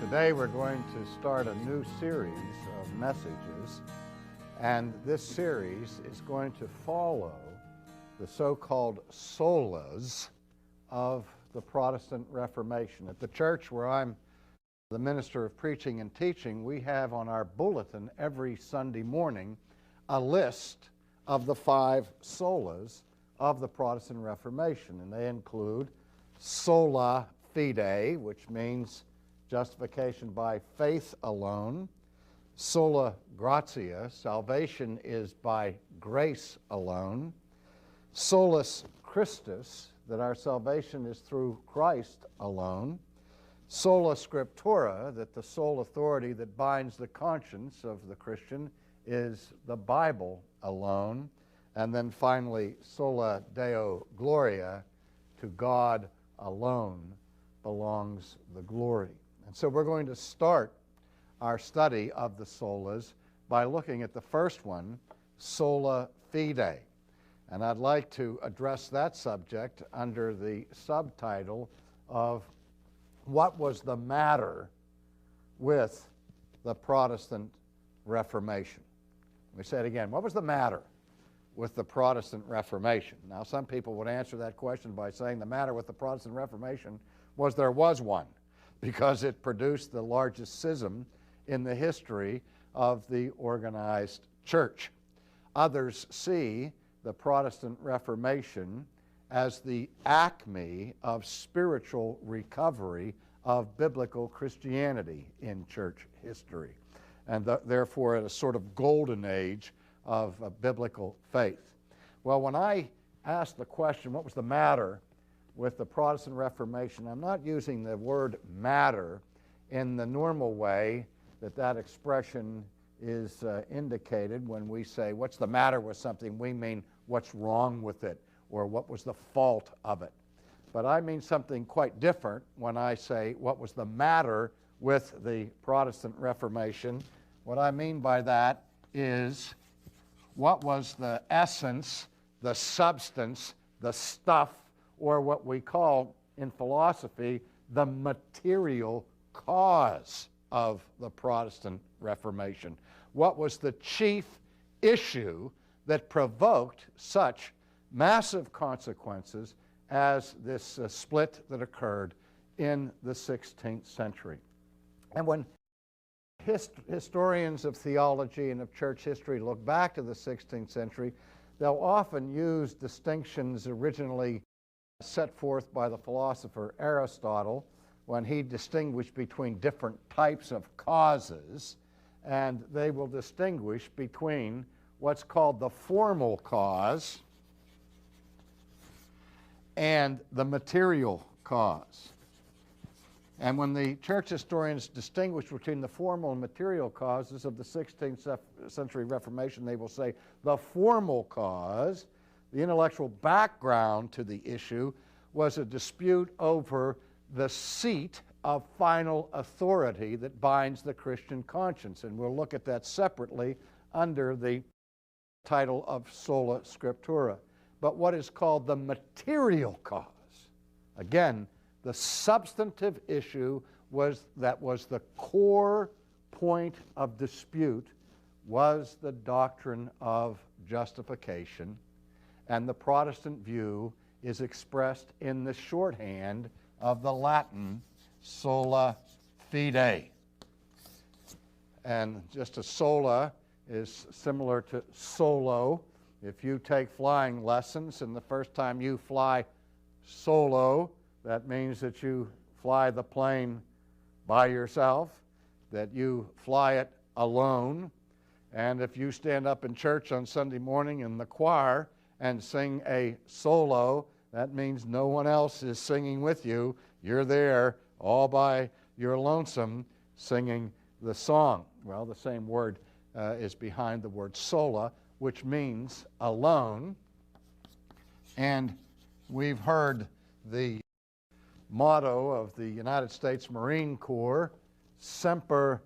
Today we're going to start a new series of messages, and this series is going to follow the so-called solas of the Protestant Reformation. At the church where I'm the minister of preaching and teaching, we have on our bulletin every Sunday morning a list of the 5 solas of the Protestant Reformation, and they include Sola Fide, which means justification by faith alone; sola gratia, salvation is by grace alone; solus Christus, that our salvation is through Christ alone; sola scriptura, that the sole authority that binds the conscience of the Christian is the Bible alone; and then finally sola Deo gloria, to God alone belongs the glory. And so we're going to start our study of the solas by looking at the first one, sola fide. And I'd like to address that subject under the subtitle of what was the matter with the Protestant Reformation. Let me say it again. What was the matter with the Protestant Reformation? Now, some people would answer that question by saying the matter with the Protestant Reformation was there was one, because it produced the largest schism in the history of the organized church. Others see the Protestant Reformation as the acme of spiritual recovery of biblical Christianity in church history, and therefore at a sort of golden age of biblical faith. Well, when I asked the question, what was the matter with the Protestant Reformation, I'm not using the word matter in the normal way that expression is indicated when we say what's the matter with something. We mean what's wrong with it or what was the fault of it. But I mean something quite different when I say what was the matter with the Protestant Reformation. What I mean by that is what was the essence, the substance, the stuff, or what we call in philosophy the material cause of the Protestant Reformation. What was the chief issue that provoked such massive consequences as this split that occurred in the 16th century? And when historians of theology and of church history look back to the 16th century, they'll often use distinctions originally set forth by the philosopher Aristotle when he distinguished between different types of causes, and they will distinguish between what's called the formal cause and the material cause. And when the church historians distinguish between the formal and material causes of the 16th century Reformation, they will say the formal cause, the intellectual background to the issue, was a dispute over the seat of final authority that binds the Christian conscience. And we'll look at that separately under the title of sola scriptura. But what is called the material cause, again, the substantive issue that was the core point of dispute, was the doctrine of justification. And the Protestant view is expressed in the shorthand of the Latin sola fide. And just as sola is similar to solo, if you take flying lessons and the first time you fly solo, that means that you fly the plane by yourself, that you fly it alone. And if you stand up in church on Sunday morning in the choir and sing a solo, that means no one else is singing with you. You're there all by your lonesome singing the song. Well, the same word is behind the word sola, which means alone. And we've heard the motto of the United States Marine Corps, Semper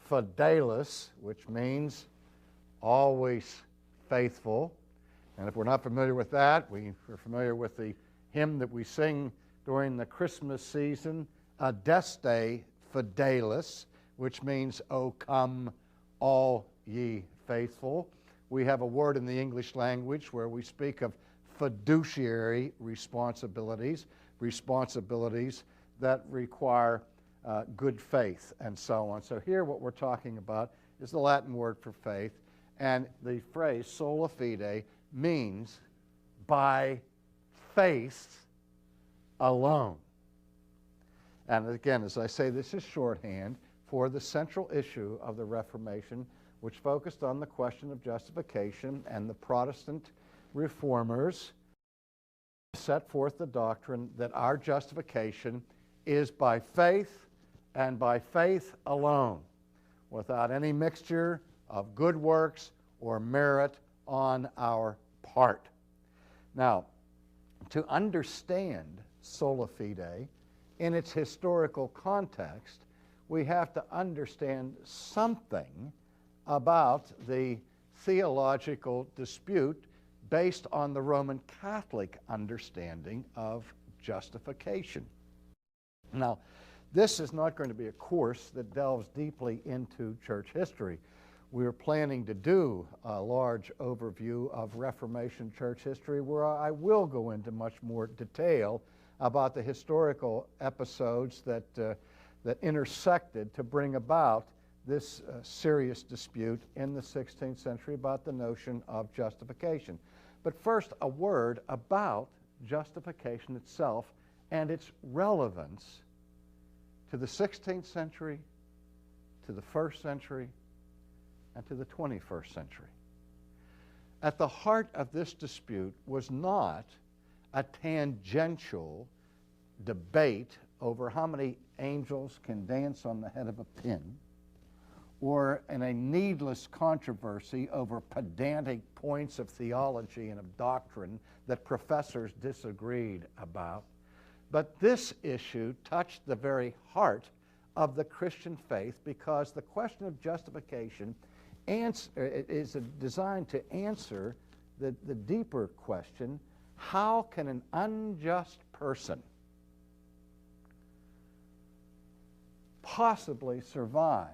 Fidelis, which means always faithful. And if we're not familiar with that, we're familiar with the hymn that we sing during the Christmas season, Adeste fidelis, which means, "O come, all ye faithful." We have a word in the English language where we speak of fiduciary responsibilities, responsibilities that require good faith and so on. So here what we're talking about is the Latin word for faith, and the phrase sola fide means by faith alone. And again, as I say, this is shorthand for the central issue of the Reformation, which focused on the question of justification, and the Protestant reformers set forth the doctrine that our justification is by faith and by faith alone, without any mixture of good works or merit on our part. Now, to understand sola fide in its historical context, we have to understand something about the theological dispute based on the Roman Catholic understanding of justification. Now, this is not going to be a course that delves deeply into church history. We're planning to do a large overview of Reformation church history where I will go into much more detail about the historical episodes that intersected to bring about this serious dispute in the 16th century about the notion of justification. But first, a word about justification itself and its relevance to the 16th century, to the 1st century, and to the 21st century. At the heart of this dispute was not a tangential debate over how many angels can dance on the head of a pin, or in a needless controversy over pedantic points of theology and of doctrine that professors disagreed about. But this issue touched the very heart of the Christian faith, because the question of justification is designed to answer the deeper question: how can an unjust person possibly survive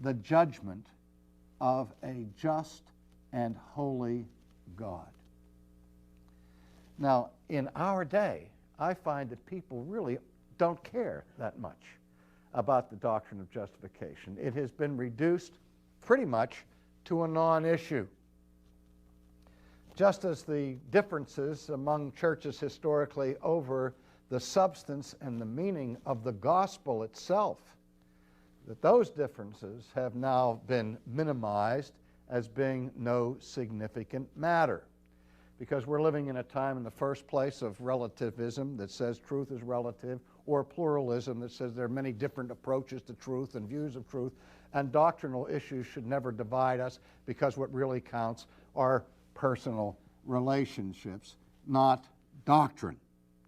the judgment of a just and holy God? Now, in our day, I find that people really don't care that much about the doctrine of justification. It has been reduced pretty much to a non-issue. Just as the differences among churches historically over the substance and the meaning of the gospel itself, that those differences have now been minimized as being no significant matter. Because we're living in a time, in the first place, of relativism that says truth is relative, or pluralism that says there are many different approaches to truth and views of truth, and doctrinal issues should never divide us, because what really counts are personal relationships, not doctrine.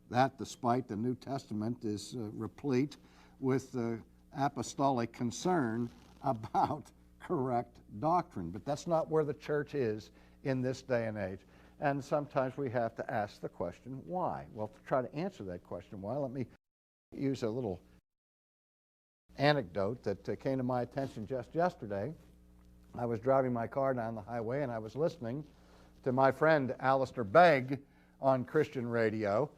That, despite the New Testament is replete with apostolic concern about correct doctrine. But that's not where the church is in this day and age. And sometimes we have to ask the question, why? Well, to try to answer that question, why, let me use a little anecdote that came to my attention just yesterday. I was driving my car down the highway, and I was listening to my friend Alistair Begg on Christian radio,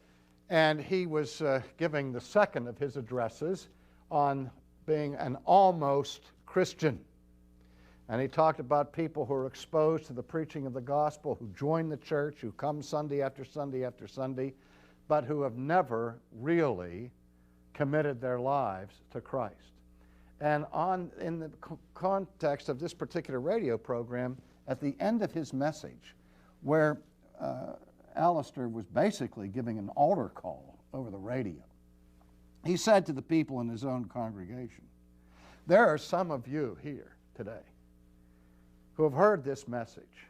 and he was giving the second of his addresses on being an almost Christian. And he talked about people who are exposed to the preaching of the gospel, who join the church, who come Sunday after Sunday after Sunday, but who have never really committed their lives to Christ. And in the context of this particular radio program, at the end of his message, where Alistair was basically giving an altar call over the radio, he said to the people in his own congregation, "There are some of you here today who have heard this message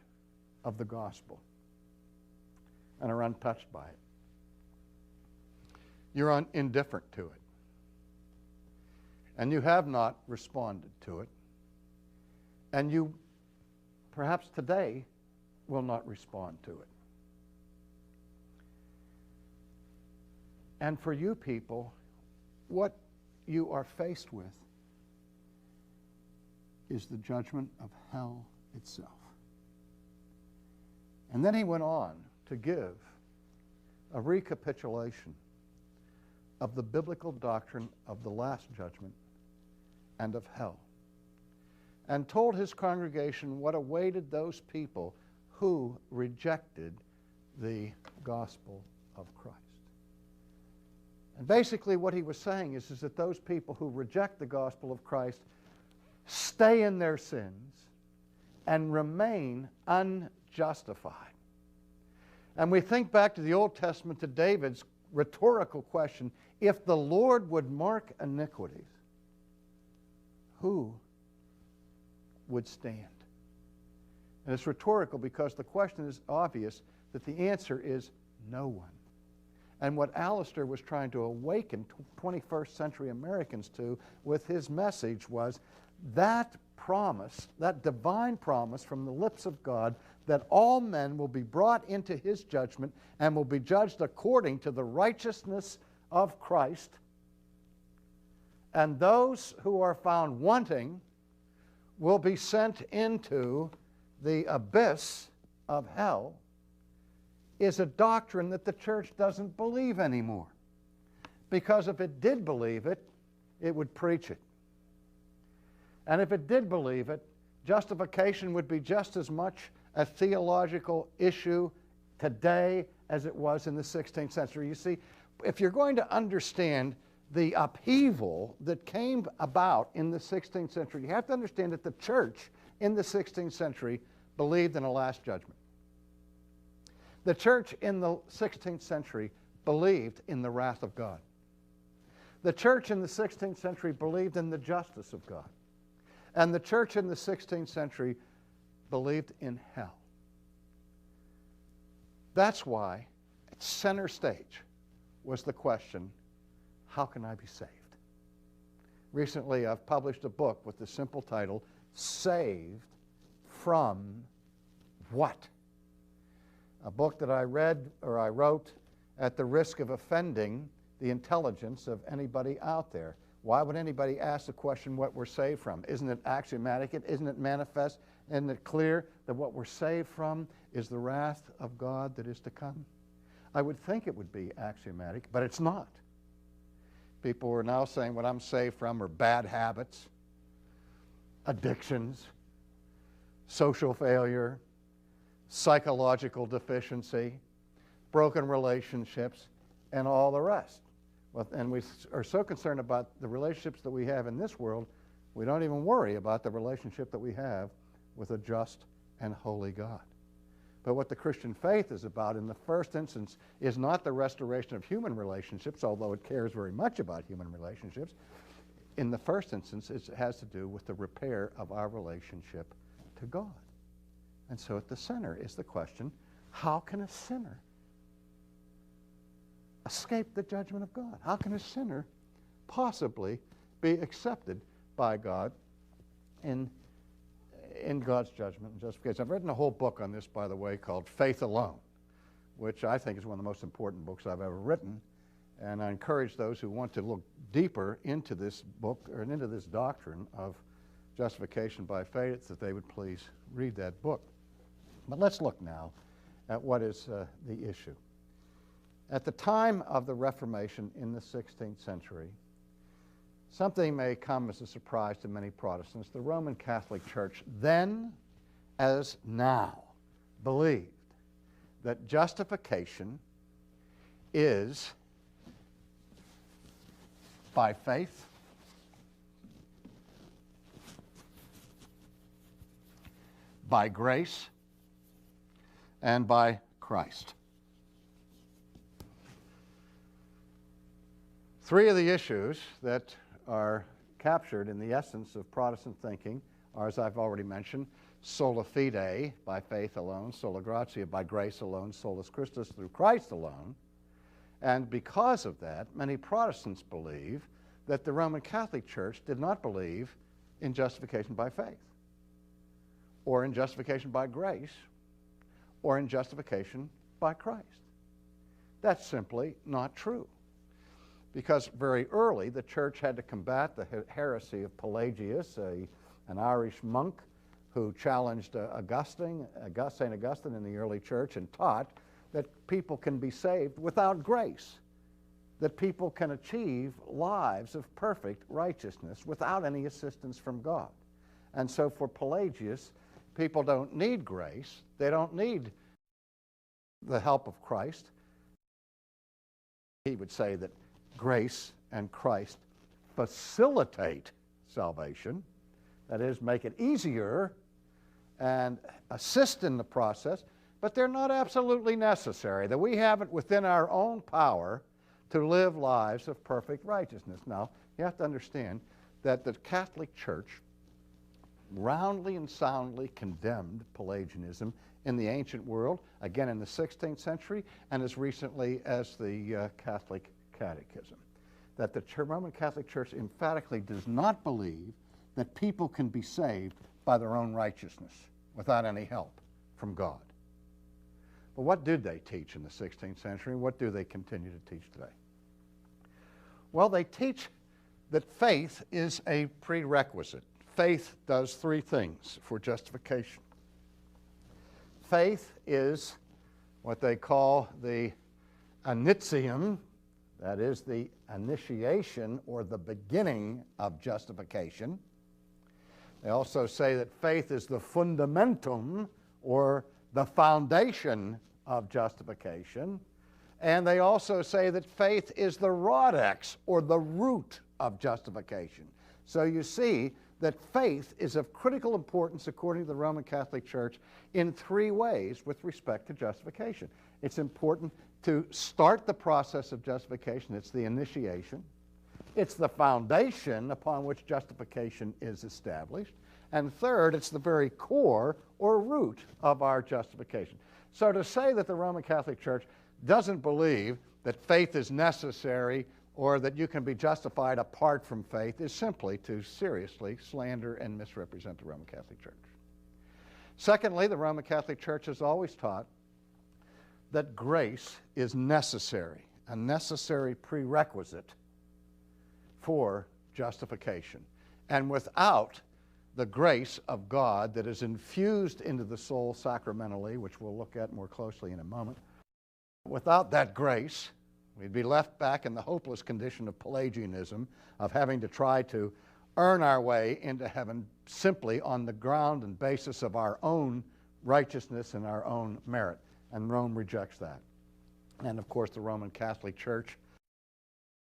of the gospel and are untouched by it. You're indifferent to it, and you have not responded to it, and you perhaps today will not respond to it. And for you people, what you are faced with is the judgment of hell itself. And then he went on to give a recapitulation of the biblical doctrine of the last judgment and of hell, and told his congregation what awaited those people who rejected the gospel of Christ. And basically what he was saying is that those people who reject the gospel of Christ stay in their sins and remain unjustified. And we think back to the Old Testament, to David's rhetorical question, if the Lord would mark iniquities, who would stand? And it's rhetorical because the question is obvious, that the answer is no one. And what Alistair was trying to awaken 21st century Americans to with his message was that promise, that divine promise from the lips of God, that all men will be brought into his judgment and will be judged according to the righteousness of Christ. And those who are found wanting will be sent into the abyss of hell, is a doctrine that the church doesn't believe anymore. Because if it did believe it, it would preach it. And if it did believe it, justification would be just as much a theological issue today as it was in the 16th century. You see, if you're going to understand the upheaval that came about in the 16th century, you have to understand that the church in the 16th century believed in a last judgment. The church in the 16th century believed in the wrath of God. The church in the 16th century believed in the justice of God. And the church in the 16th century believed in hell. That's why at center stage was the question, how can I be saved? Recently, I've published a book with the simple title, Saved from What? A book that I wrote at the risk of offending the intelligence of anybody out there. Why would anybody ask the question what we're saved from? Isn't it axiomatic? Isn't it manifest? Isn't it clear that what we're saved from is the wrath of God that is to come? I would think it would be axiomatic, but it's not. People are now saying what I'm saved from are bad habits, addictions, social failure, psychological deficiency, broken relationships, and all the rest. Well, and we are so concerned about the relationships that we have in this world, we don't even worry about the relationship that we have with a just and holy God. But what the Christian faith is about in the first instance is not the restoration of human relationships, although it cares very much about human relationships. In the first instance, it has to do with the repair of our relationship to God. And so at the center is the question, how can a sinner escape the judgment of God? How can a sinner possibly be accepted by God in God's judgment and justification? I've written a whole book on this, by the way, called Faith Alone, which I think is one of the most important books I've ever written. And I encourage those who want to look deeper into this book or into this doctrine of justification by faith that they would please read that book. But let's look now at what is the issue. At the time of the Reformation in the 16th century, something may come as a surprise to many Protestants. The Roman Catholic Church, then as now, believed that justification is by faith, by grace, and by Christ. Three of the issues that are captured in the essence of Protestant thinking are, as I've already mentioned, sola fide, by faith alone, sola gratia, by grace alone, solus Christus, through Christ alone. And because of that, many Protestants believe that the Roman Catholic Church did not believe in justification by faith, or in justification by grace, or in justification by Christ. That's simply not true. because very early the church had to combat the heresy of Pelagius, an Irish monk who challenged St. Augustine in the early church and taught that people can be saved without grace, that people can achieve lives of perfect righteousness without any assistance from God. And so for Pelagius, people don't need grace, they don't need the help of Christ. He would say that grace and Christ facilitate salvation, that is, make it easier and assist in the process, but they're not absolutely necessary, that we have it within our own power to live lives of perfect righteousness. Now, you have to understand that the Catholic Church roundly and soundly condemned Pelagianism in the ancient world, again in the 16th century, and as recently as the Catholic Catechism. That the Roman Catholic Church emphatically does not believe that people can be saved by their own righteousness without any help from God. But what did they teach in the 16th century, and what do they continue to teach today? Well, they teach that faith is a prerequisite. Faith does three things for justification. Faith is what they call the initium, that is the initiation or the beginning of justification. They also say that faith is the fundamentum or the foundation of justification. And they also say that faith is the rhodex or the root of justification. So you see that faith is of critical importance according to the Roman Catholic Church in three ways with respect to justification. It's important to start the process of justification. It's the initiation. It's the foundation upon which justification is established. And third, it's the very core or root of our justification. So to say that the Roman Catholic Church doesn't believe that faith is necessary or that you can be justified apart from faith is simply to seriously slander and misrepresent the Roman Catholic Church. Secondly, the Roman Catholic Church has always taught that grace is necessary, a necessary prerequisite for justification. And without the grace of God that is infused into the soul sacramentally, which we'll look at more closely in a moment, without that grace, we'd be left back in the hopeless condition of Pelagianism, of having to try to earn our way into heaven simply on the ground and basis of our own righteousness and our own merit. And Rome rejects that. And of course, the Roman Catholic Church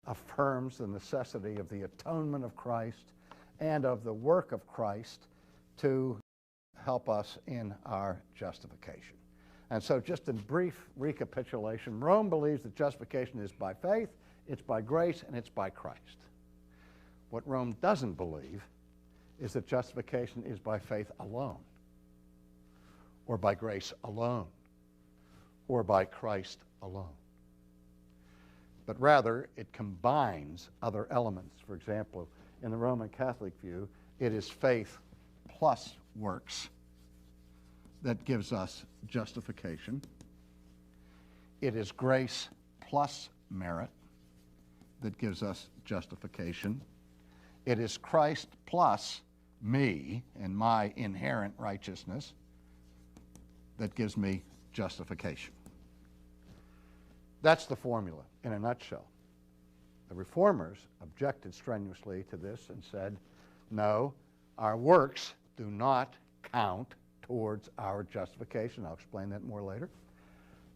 affirms the necessity of the atonement of Christ and of the work of Christ to help us in our justification. And so just in brief recapitulation, Rome believes that justification is by faith, it's by grace, and it's by Christ. What Rome doesn't believe is that justification is by faith alone, or by grace alone, or by Christ alone. But rather, it combines other elements. For example, in the Roman Catholic view, it is faith plus works that gives us justification. It is grace plus merit that gives us justification. It is Christ plus me and my inherent righteousness that gives me justification. That's the formula in a nutshell. The Reformers objected strenuously to this and said, no, our works do not count towards our justification. I'll explain that more later.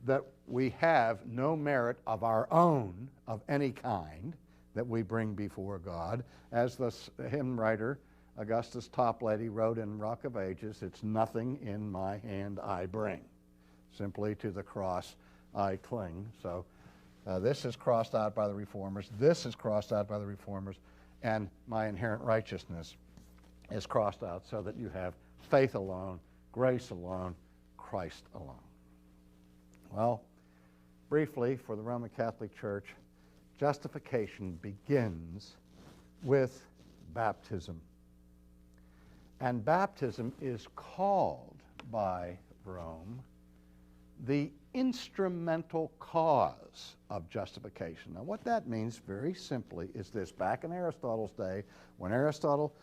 That we have no merit of our own of any kind that we bring before God. As the hymn writer Augustus Toplady wrote in Rock of Ages, it's nothing in my hand I bring. Simply to the cross I cling. So this is crossed out by the Reformers. This is crossed out by the Reformers. And my inherent righteousness is crossed out so that you have faith alone, grace alone, Christ alone. Well, briefly, for the Roman Catholic Church, justification begins with baptism. And baptism is called by Rome the instrumental cause of justification. Now, what that means very simply is this. Back in Aristotle's day, when Aristotle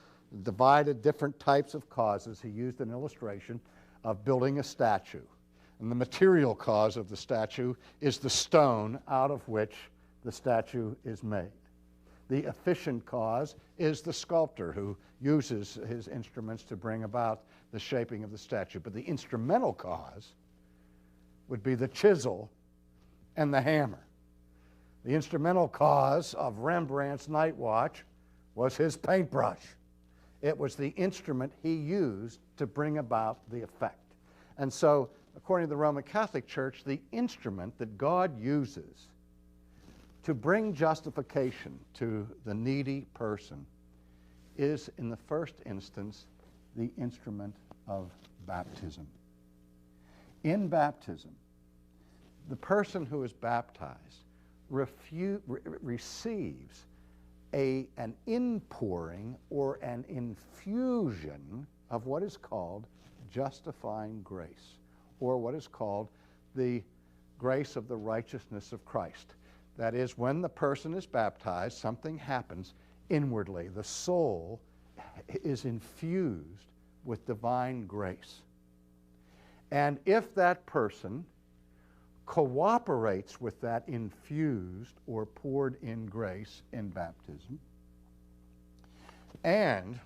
divided different types of causes, he used an illustration of building a statue. And the material cause of the statue is the stone out of which the statue is made. The efficient cause is the sculptor who uses his instruments to bring about the shaping of the statue. But the instrumental cause would be the chisel and the hammer. The instrumental cause of Rembrandt's Night Watch was his paintbrush. It was the instrument he used to bring about the effect. And so, according to the Roman Catholic Church, the instrument that God uses to bring justification to the needy person is, in the first instance, the instrument of baptism. In baptism, the person who is baptized receives an inpouring or an infusion of what is called justifying grace, or what is called the grace of the righteousness of Christ. That is, when the person is baptized, something happens inwardly. The soul is infused with divine grace. And if that person cooperates with that infused or poured in grace in baptism, and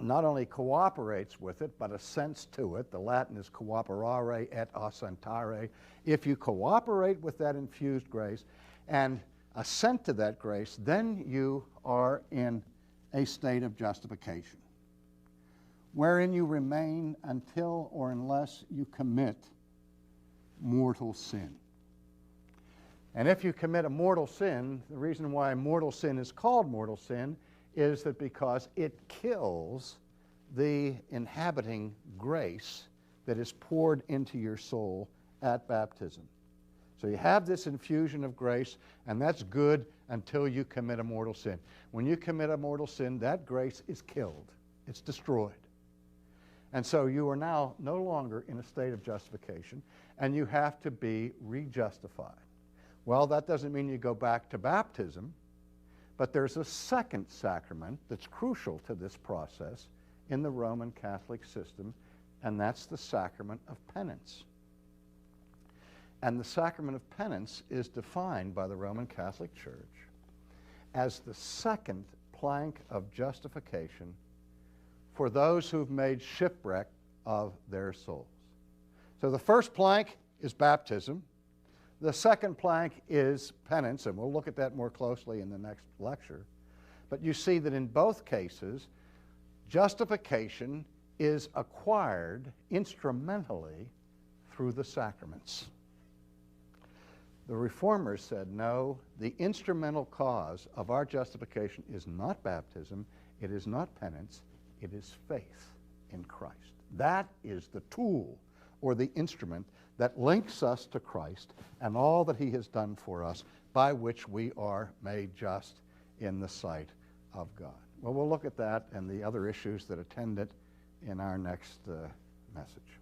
not only cooperates with it, but assents to it. The Latin is cooperare et assentare. If you cooperate with that infused grace and assent to that grace, then you are in a state of justification, wherein you remain until or unless you commit mortal sin. And if you commit a mortal sin, the reason why mortal sin is called mortal sin is that because it kills the inhabiting grace that is poured into your soul at baptism. So you have this infusion of grace, and that's good until you commit a mortal sin. When you commit a mortal sin, that grace is killed. It's destroyed. And so you are now no longer in a state of justification, and you have to be rejustified. Well, that doesn't mean you go back to baptism, but there's a second sacrament that's crucial to this process in the Roman Catholic system, and that's the sacrament of penance. And the sacrament of penance is defined by the Roman Catholic Church as the second plank of justification for those who've made shipwreck of their souls. So the first plank is baptism. The second plank is penance, and we'll look at that more closely in the next lecture. But you see that in both cases, justification is acquired instrumentally through the sacraments. The Reformers said, no, the instrumental cause of our justification is not baptism, it is not penance, it is faith in Christ. That is the tool or the instrument that links us to Christ and all that he has done for us, by which we are made just in the sight of God. Well, we'll look at that and the other issues that attend it in our next message.